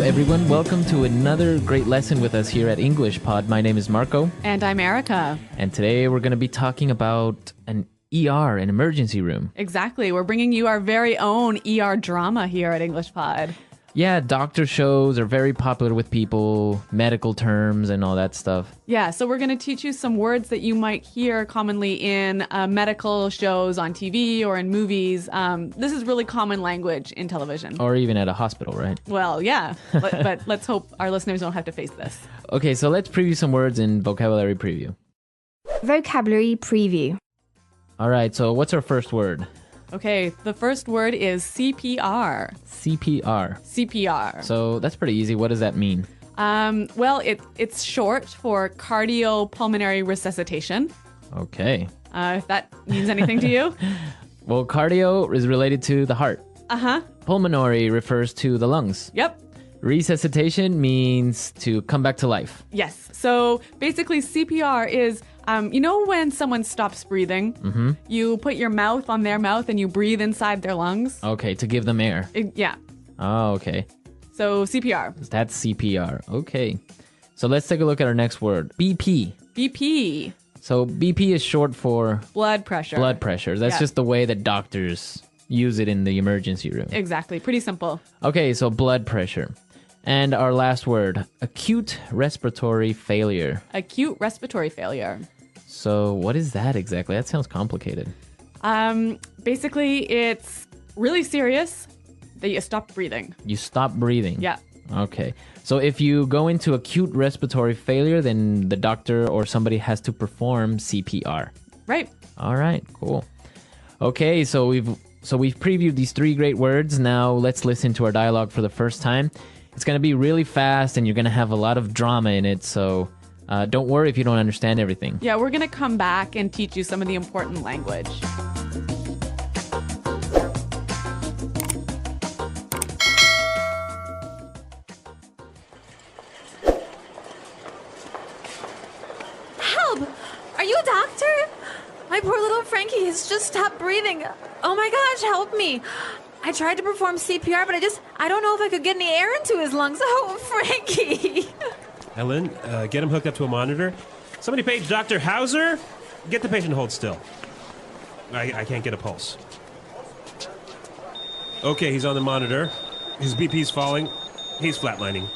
everyone. Welcome to another great lesson with us here at English Pod. My name is Marco. And I'm Erica. And today we're going to be talking about an ER, an emergency room. Exactly. We're bringing you our very own ER drama here at English Pod. Yeah, doctor shows are very popular with people, medical terms and all that stuff. Yeah, so we're going to teach you some words that you might hear commonly in medical shows on TV or in movies. This is really common language in television. Or even at a hospital, right? Well, yeah, but let's hope our listeners don't have to face this. Okay, so let's preview some words in vocabulary preview. Vocabulary preview. All right, so what's our first word? Okay, the first word is CPR. CPR. CPR. So that's pretty easy. What does that mean? Well, it's short for cardiopulmonary resuscitation. Okay. If that means anything to you. Well, cardio is related to the heart. Uh-huh. Pulmonary refers to the lungs. Yep. Resuscitation means to come back to life. Yes. So basically CPR is, you know when someone stops breathing, you put your mouth on their mouth and you breathe inside their lungs? Okay, to give them air. Yeah. Oh, okay. So CPR. That's CPR. Okay. So let's take a look at our next word. BP. BP. So BP is short for Blood pressure. blood pressure. That's Yeah. just the way that doctors use it in the emergency room. Exactly. Pretty simple. Okay, so blood pressure. And our last word, acute respiratory failure. Acute respiratory failure. So what is that exactly? That sounds complicated. Basically, it's really serious that you stop breathing. You stop breathing. Yeah. Okay. So if you go into acute respiratory failure, then the doctor or somebody has to perform CPR. Right. All right, cool. Okay, so we've previewed these three great words. Now let's listen to our dialogue for the first time. It's going to be really fast and you're going to have a lot of drama in it, so don't worry if you don't understand everything. Yeah, we're going to come back and teach you some of the important language. Help! Are you a doctor? My poor little Frankie has just stopped breathing. Oh my gosh, help me. I tried to perform CPR, but I don't know if I could get any air into his lungs. Oh, Frankie! Ellen, get him hooked up to a monitor. Somebody page Dr. Hauser. Get the patient to hold still. I can't get a pulse. Okay, he's on the monitor. His BP's falling. He's flatlining. No!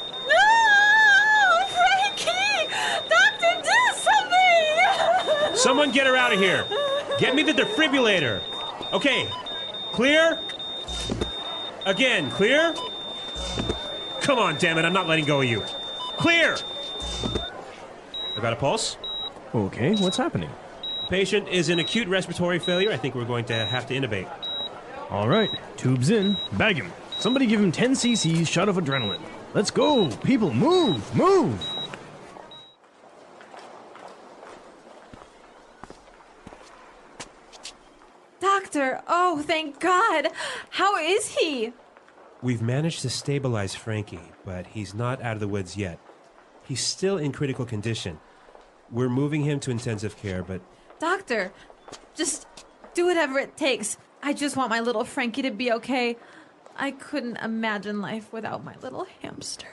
Frankie! Doctor, do something! Someone get her out of here. Get me the defibrillator. Okay, clear? Again, clear? Come on, damn it, I'm not letting go of you. Clear! I got a pulse. Okay, what's happening? Patient is in acute respiratory failure. I think we're going to have to intubate. All right, tubes in. Bag him. Somebody give him 10 cc's shot of adrenaline. Let's go. People, move, move. Doctor, oh, thank God. How is he? We've managed to stabilize Frankie, but he's not out of the woods yet. He's still in critical condition. We're moving him to intensive care, but... Doctor, just do whatever it takes. I just want my little Frankie to be okay. I couldn't imagine life without my little hamster.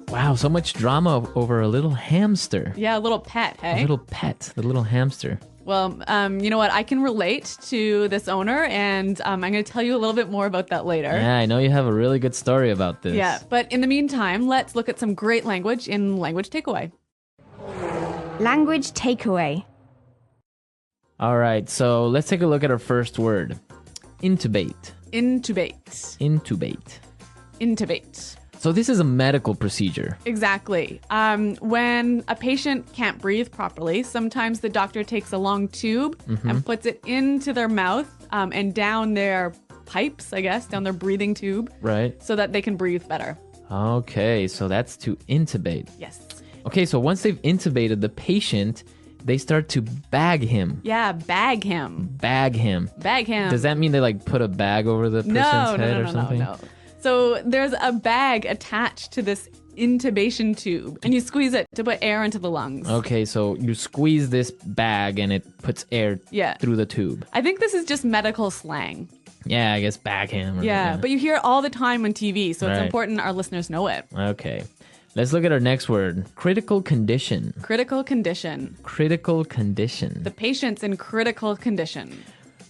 Wow, so much drama over a little hamster. Yeah, a little pet, A hey? little pet, the little hamster. Well, you know what? I can relate to this owner, and I'm going to tell you a little bit more about that later. Yeah, I know you have a really good story about this. Yeah, but in the meantime, let's look at some great language in Language Takeaway. Language takeaway. All right, so let's take a look at our first word. Intubate. Intubate. Intubate. Intubate. So this is a medical procedure. Exactly. When a patient can't breathe properly, sometimes the doctor takes a long tube and puts it into their mouth and down their pipes, I guess, down their breathing tube, Right. so that they can breathe better. Okay, so that's to intubate. Yes. Okay, so once they've intubated the patient, they start to bag him. Yeah, bag him. Bag him. Bag him. Does that mean they like put a bag over the person's head or something? No. So there's a bag attached to this intubation tube, and you squeeze it to put air into the lungs. Okay, so you squeeze this bag and it puts air Yeah. through the tube. I think this is just medical slang. Yeah, I guess bag him. Yeah, but you hear it all the time on TV, so it's Right. important our listeners know it. Okay. Let's look at our next word. Critical condition. Critical condition. Critical condition. The patient's in critical condition.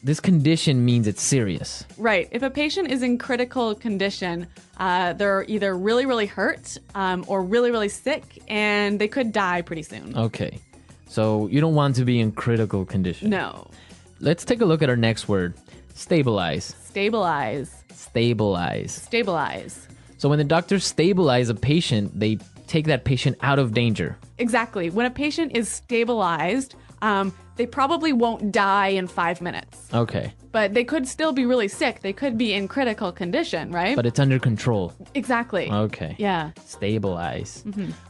This condition means it's serious. Right. If a patient is in critical condition, they're either really, really hurt or really, really sick, and they could die pretty soon. Okay. So you don't want to be in critical condition. No. Let's take a look at our next word. Stabilize. Stabilize. Stabilize. Stabilize. So when the doctors stabilize a patient, they take that patient out of danger. Exactly. When a patient is stabilized, they probably won't die in 5 minutes. Okay. But they could still be really sick. They could be in critical condition, right? But it's under control. Exactly. Okay. Yeah. Stabilize.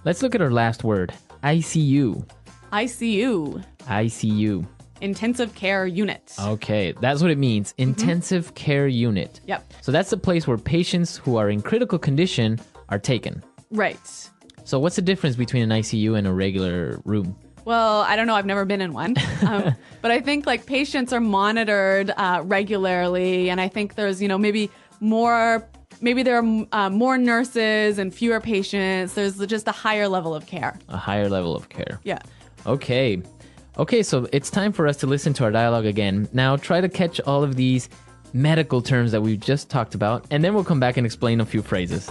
Let's look at our last word. ICU. ICU. ICU. Intensive care unit. Okay, that's what it means. Intensive care unit. Yep. So that's the place where patients who are in critical condition are taken. Right. So what's the difference between an ICU and a regular room? Well, I don't know. I've never been in one. But I think like patients are monitored regularly. And I think there's, maybe there are more nurses and fewer patients. There's just a higher level of care. A higher level of care. Yeah. Okay. Okay, so it's time for us to listen to our dialogue again. Now try to catch all of these medical terms that we've just talked about, and then we'll come back and explain a few phrases.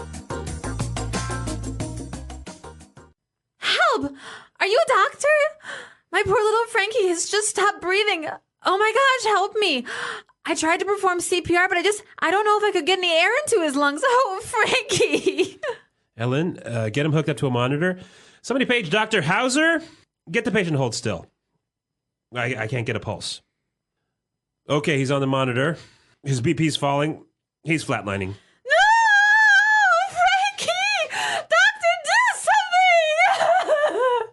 Help! Are you a doctor? My poor little Frankie has just stopped breathing. Oh my gosh, help me. I tried to perform CPR, but I don't know if I could get any air into his lungs. Oh, Frankie. Ellen, get him hooked up to a monitor. Somebody page Dr. Hauser. Get the patient hold still. I can't get a pulse. Okay, he's on the monitor. His BP's falling. He's flatlining. No! Frankie! Doctor, do something!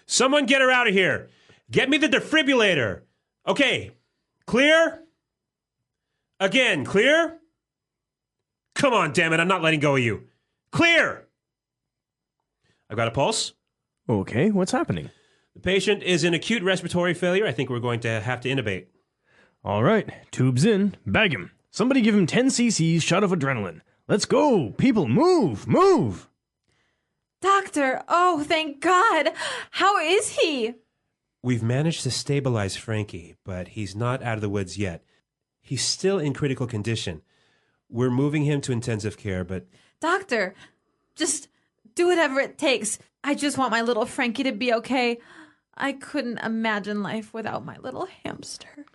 Someone get her out of here. Get me the defibrillator. Okay, clear? Again, clear? Come on, damn it, I'm not letting go of you. Clear! I've got a pulse. Okay, what's happening? The patient is in acute respiratory failure. I think we're going to have to intubate. All right, tubes in. Bag him. Somebody give him 10 cc's shot of adrenaline. Let's go. People, move, move. Doctor, oh, thank God. How is he? We've managed to stabilize Frankie, but he's not out of the woods yet. He's still in critical condition. We're moving him to intensive care, but... Doctor, just do whatever it takes. I just want my little Frankie to be okay. I couldn't imagine life without my little hamster.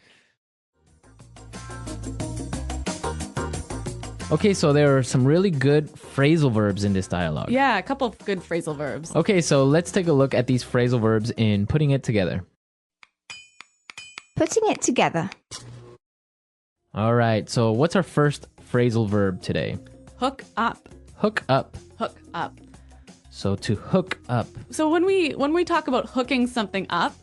Okay, so there are some really good phrasal verbs in this dialogue. Yeah, a couple of good phrasal verbs. Okay, so let's take a look at these phrasal verbs in putting it together. Putting it together. All right, so what's our first phrasal verb today? Hook up. Hook up. Hook up. So to hook up. So when we talk about hooking something up,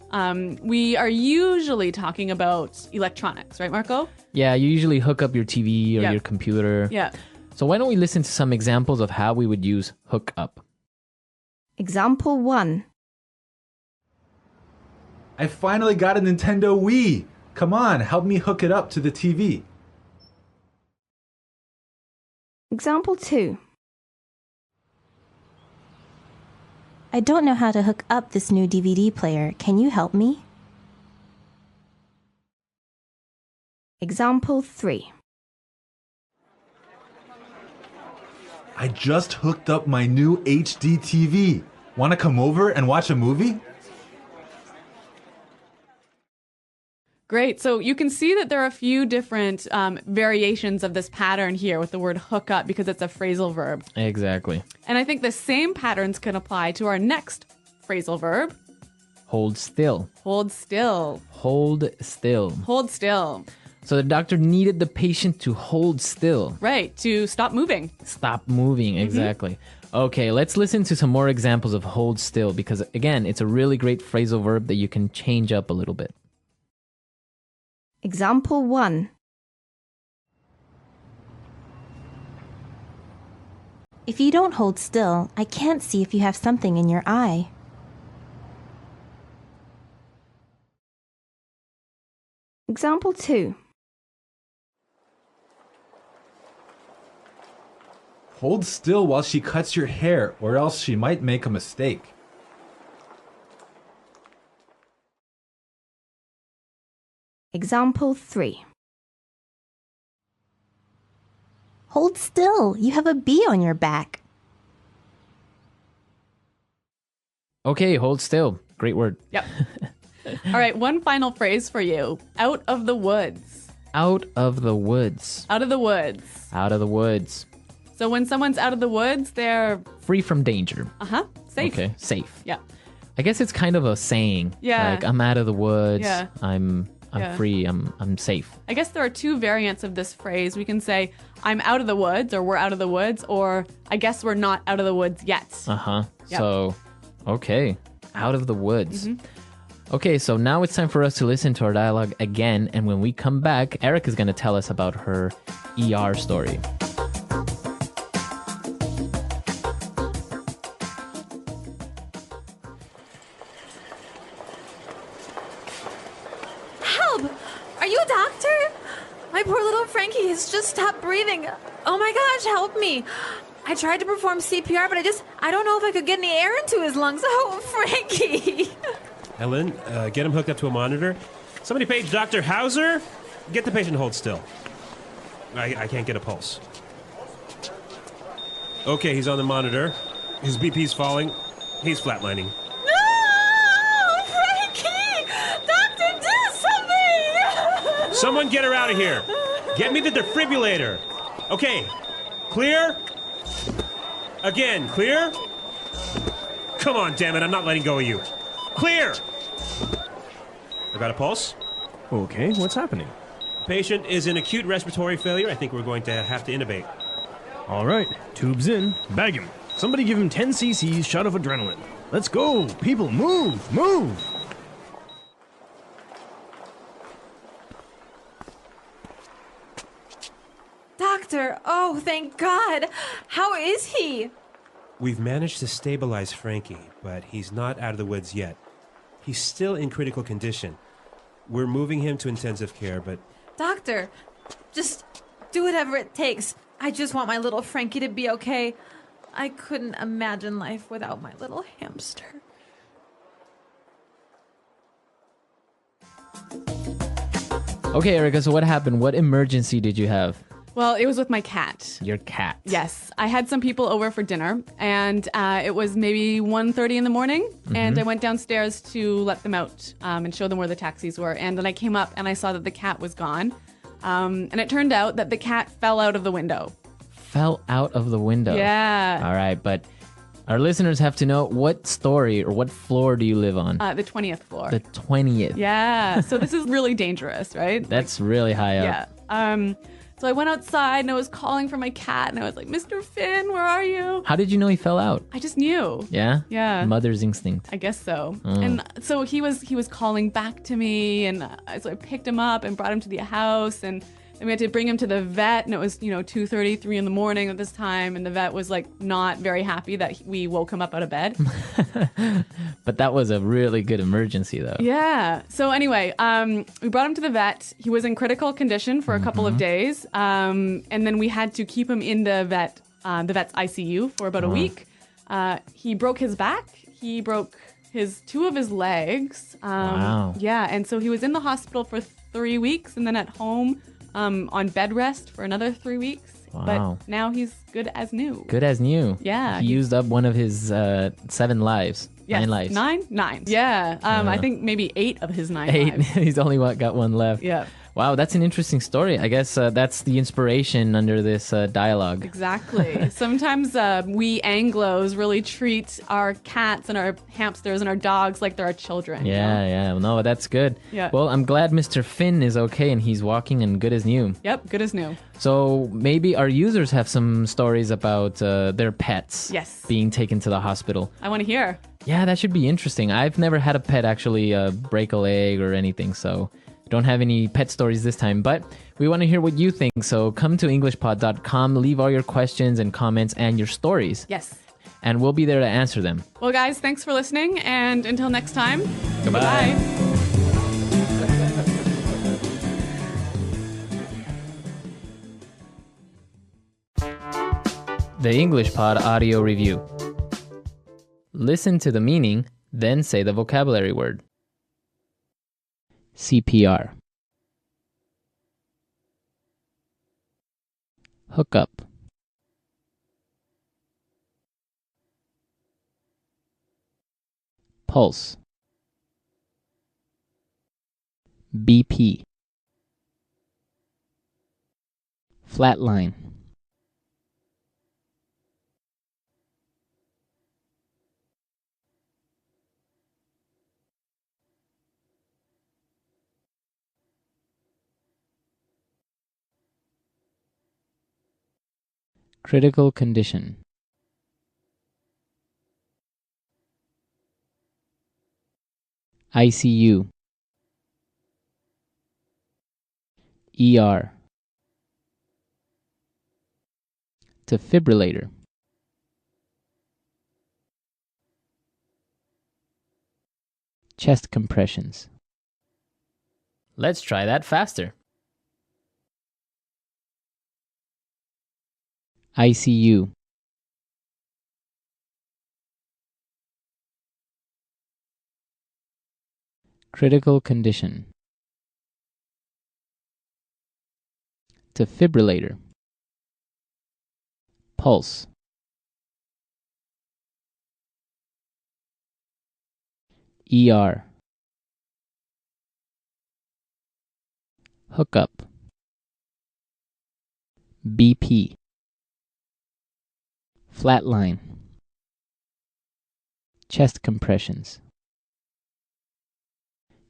we are usually talking about electronics, right, Marco? Yeah, you usually hook up your TV or Yeah. your computer. Yeah. So why don't we listen to some examples of how we would use hook up? Example 1. I finally got a Nintendo Wii. Come on, help me hook it up to the TV. Example 2. I don't know how to hook up this new DVD player. Can you help me? Example 3. I just hooked up my new HD TV. Want to come over and watch a movie? Great. So you can see that there are a few different variations of this pattern here with the word hook up because it's a phrasal verb. Exactly. And I think the same patterns can apply to our next phrasal verb. Hold still. Hold still. Hold still. Hold still. So the doctor needed the patient to hold still. Right. To stop moving. Stop moving, exactly. Okay, let's listen to some more examples of hold still because, again, it's a really great phrasal verb that you can change up a little bit. Example 1. If you don't hold still, I can't see if you have something in your eye. Example 2. Hold still while she cuts your hair, or else she might make a mistake. Example 3. Hold still, you have a bee on your back. Okay, hold still. Great word. Yep. All right, one final phrase for you. Out of the woods. Out of the woods. Out of the woods. Out of the woods. So when someone's out of the woods, they're Free from danger. safe. Okay, safe. Yeah. I guess it's kind of a saying. Yeah. Like, I'm out of the woods. Yeah. I'm Yeah. free. I'm safe. I guess there are two variants of this phrase. We can say, I'm out of the woods, or we're out of the woods, or I guess we're not out of the woods yet. Uh-huh. Yep. So, okay. Out of the woods. Mm-hmm. Okay, so now it's time for us to listen to our dialogue again. And when we come back, Erica's going to tell us about her ER story. Help! Are you a doctor? My poor little Frankie has just stopped breathing. Oh my gosh, help me. I tried to perform CPR, but I don't know if I could get any air into his lungs. Oh, Frankie! Ellen, get him hooked up to a monitor. Somebody page Dr. Hauser. Get the patient to hold still. I can't get a pulse. Okay, he's on the monitor. His BP's falling. He's flatlining. No! Frankie! Doctor, do something! Someone get her out of here. Get me the defibrillator. Okay, clear? Again, clear? Come on, damn it, I'm not letting go of you. Clear! I got a pulse. Okay, what's happening? Patient is in acute respiratory failure. I think we're going to have to intubate. All right, tubes in. Bag him. Somebody give him 10 cc's shot of adrenaline. Let's go. People, move, move. Doctor, oh, thank God. How is he? We've managed to stabilize Frankie, but he's not out of the woods yet. He's still in critical condition. We're moving him to intensive care, but Doctor, just do whatever it takes. I just want my little Frankie to be okay. I couldn't imagine life without my little hamster. Okay, Erica, so what happened? What emergency did you have? Well, it was with my cat. Your cat. Yes, I had some people over for dinner, and it was maybe 1:30 in the morning, and I went downstairs to let them out and show them where the taxis were. And then I came up and I saw that the cat was gone, and it turned out that the cat fell out of the window. Fell out of the window. Yeah. All right, but our listeners have to know, what story or what floor do you live on? The 20th floor. The 20th. Yeah, so this is really dangerous, right? That's really high up. Yeah. So I went outside and I was calling for my cat, and I was like, Mr. Finn, where are you? How did you know he fell out? I just knew. Yeah? Yeah. Mother's instinct. I guess so. And so he was calling back to me, and so I picked him up and brought him to the house, and then we had to bring him to the vet, and it was 2:30, 3 in the morning at this time, and the vet was like not very happy that we woke him up out of bed. But that was a really good emergency, though. Yeah. So anyway, we brought him to the vet. He was in critical condition for a couple of days, and then we had to keep him in the vet's ICU for about a week. He broke his back. He broke two of his legs. Wow. Yeah, and so he was in the hospital for 3 weeks, and then at home on bed rest for another 3 weeks. Wow. But now he's good as new. Good as new. Yeah. He used up one of his 7 lives. Yes, 9 lives. Nine. Yeah. I think maybe 8 of his 9 8. lives. He's only got one left. Yeah. Wow, that's an interesting story. I guess that's the inspiration under this dialogue. Exactly. Sometimes we Anglos really treat our cats and our hamsters and our dogs like they're our children. you know? Yeah. Well, no, that's good. Yeah. Well, I'm glad Mr. Finn is okay and he's walking and good as new. Yep, good as new. So maybe our users have some stories about their pets Yes. being taken to the hospital. I want to hear. Yeah, that should be interesting. I've never had a pet actually break a leg or anything, so Don't have any pet stories this time, but we want to hear what you think. So come to EnglishPod.com, leave all your questions and comments and your stories. Yes. And we'll be there to answer them. Well, guys, thanks for listening. And until next time, Goodbye. The English Pod Audio Review. Listen to the meaning, then say the vocabulary word. CPR. Hook up. Pulse. BP. Flatline. Critical condition. ICU. ER. Defibrillator. Chest compressions. Let's try that faster. ICU. Critical condition. Defibrillator. Pulse. ER. Hookup. BP. Flatline. Chest compressions.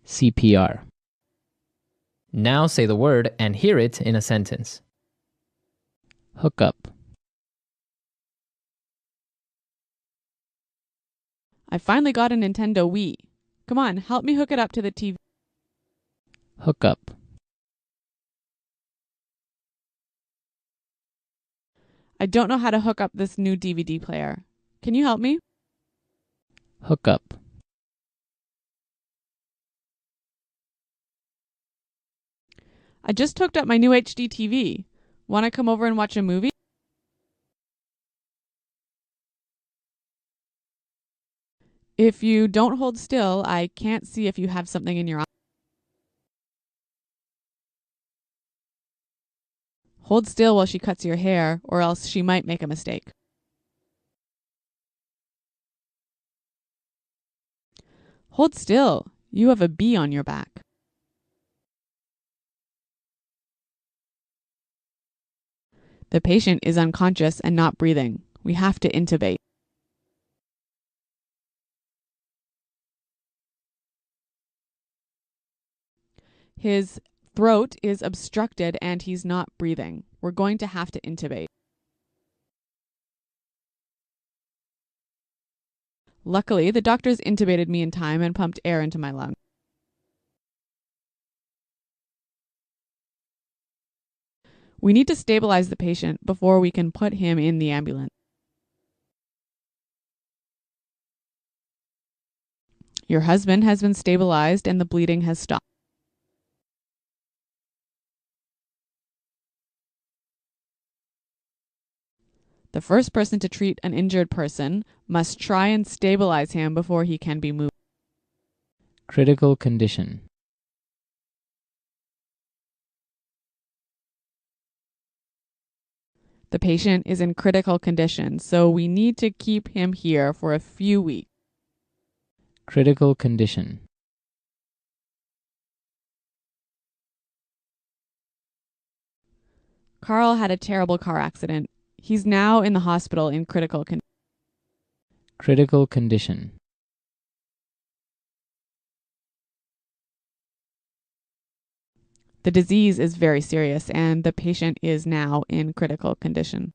CPR. Now say the word and hear it in a sentence. Hookup. I finally got a Nintendo Wii. Come on, help me hook it up to the TV. Hookup. I don't know how to hook up this new DVD player. Can you help me? Hookup. I just hooked up my new HD TV. Want to come over and watch a movie? If you don't hold still, I can't see if you have something in your eye. Hold still while she cuts your hair, or else she might make a mistake. Hold still. You have a bee on your back. The patient is unconscious and not breathing. We have to intubate. His throat is obstructed and he's not breathing. We're going to have to intubate. Luckily, the doctors intubated me in time and pumped air into my lung. We need to stabilize the patient before we can put him in the ambulance. Your husband has been stabilized and the bleeding has stopped. The first person to treat an injured person must try and stabilize him before he can be moved. Critical condition. The patient is in critical condition, so we need to keep him here for a few weeks. Critical condition. Carl had a terrible car accident. He's now in the hospital in critical condition. Critical condition. The disease is very serious and the patient is now in critical condition.